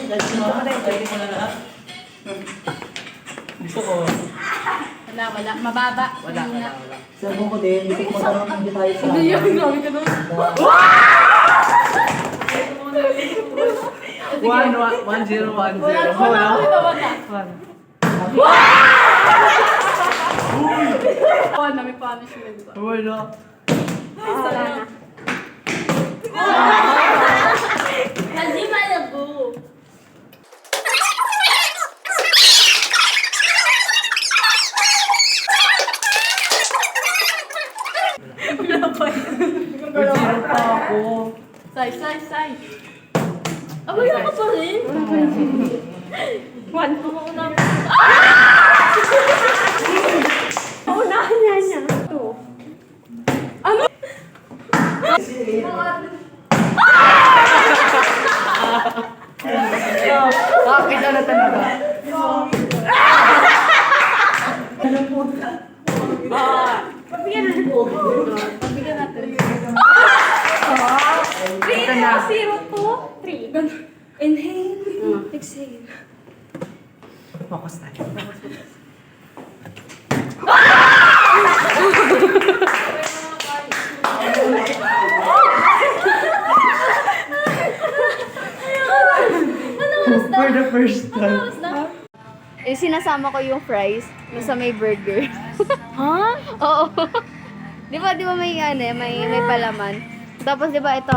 mo na lahat. Gusto ko. Wala. Mababa. Wala. Sabi ko din, hindi ko magkaroon ng tayo sa... Hindi yun, grabe ka doon. 1-0-1-0. Wala. Na may punishment ba? Wala. Wala na. Hindi malabo. Wala pa yun. Zero pa ako. Say. Abay ako pa rin. 1-2 ako na. Unahan niya. 2. Ano? Bakit na talaga? Pabigyan natin. Pabigyan natin. 3-0-2-3. Inhale. Exhale. Focus tayo. For the first time. Sinasama ko yung fries na sa may burger. Ha? Oo. Di ba may may palaman. Tapos di ba ito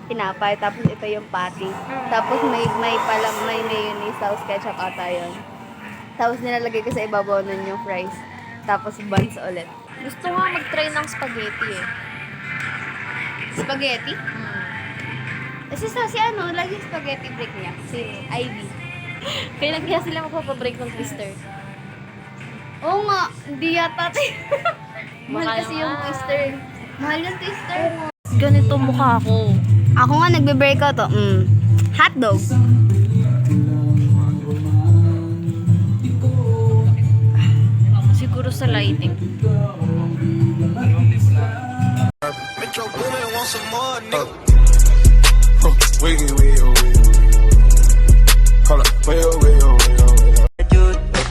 tinapay, tapos ito yung patty. Tapos may mayonnaise, tapos ketchup ata yun. Tapos nilalagay ko sa ibabaw nun yung fries. Tapos buns ulit. Gusto nga mag-try ng spaghetti eh. Spaghetti? Kasi si lagi spaghetti break niya. Si Ivy. Kailan kaya sila magpapabreak ng twister? Oo nga, hindi yata. Mahal Baka kasi yung naman. twister. Mahal yung twister. Ganito mukha ko. Ako nga nagbe-break out to. Hotdog. Siguro sa lighting. Metro Boomin want some more, nigga. Wiggy, wiggy, wiggy. Hold up. Wiggy.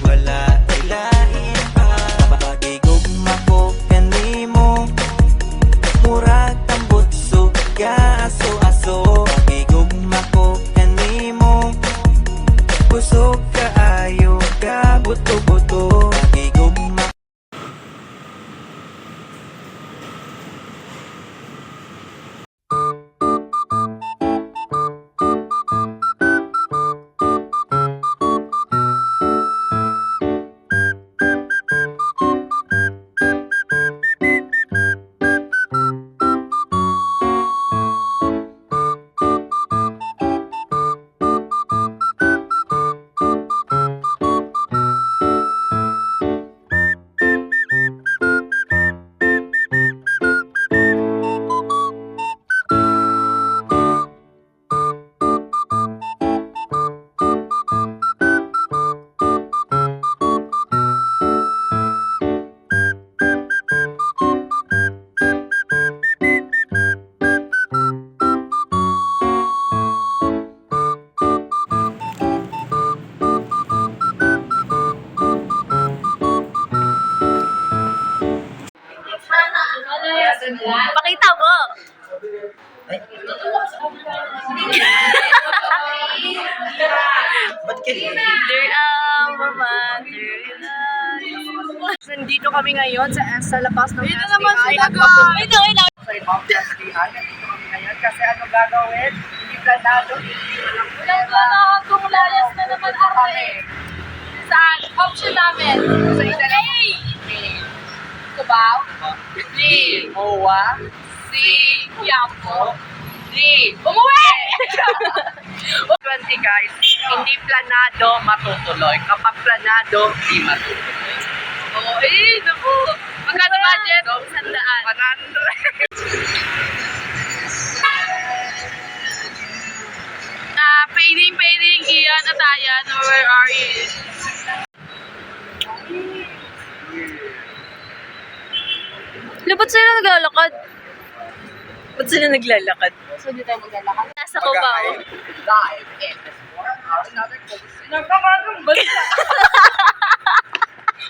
Wala ay lain pa Pagigugma ko kanimo Murag tambot suga aso-aso Pagigugma ko kanimo Busog kaayo ka buto-buto Pagigugma Pakita mo! Ba't kayo? Nandito kami ngayon sa labas ng Dito naman STI. sila, Ito. Sa ibang STI, nandito kami ngayon kasi ano gagawin? Hindi planado, hindi walang Wala kung layas na naman kami. Saan? Option namin. Sa Italy. Cubao. D. Moa. C. Quiapo. D. Umuwi! 20 guys, hindi planado, matutuloy. Kapag planado, di matutuloy. Oo, naku. Magkano budget? 100. 100. Pairing, Ian, Atayan, where are you? Ba't sila naglalakad? Ba't sila naglalakad? So, di tayo maglalakad. Nasa Cubao. Live in this world. Another post. Nagkakaroon ba siya?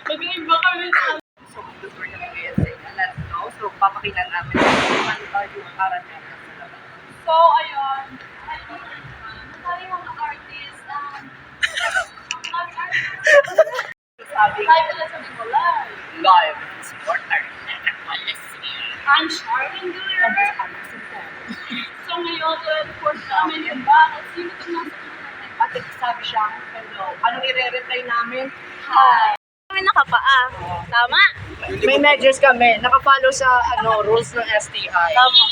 Mag-iba kami sa So, gusto rin kami ngayon sa inyo. Let's go. So, papakilan namin kung ano tayo yung aral natin sa labas. So, ayun. Nagkari mga artist. Sabi, Live ulit sa Bicolay. live supporter. I'm Sharon Guerrero. So, ngayon, report namin yung bakit. Sino ito nasa pinag At sabi siya, hello. Anong i-reply namin? Hi. Kami nakapaa. Tama? May measures kami. Nakafollow sa rules ng STI. Tama.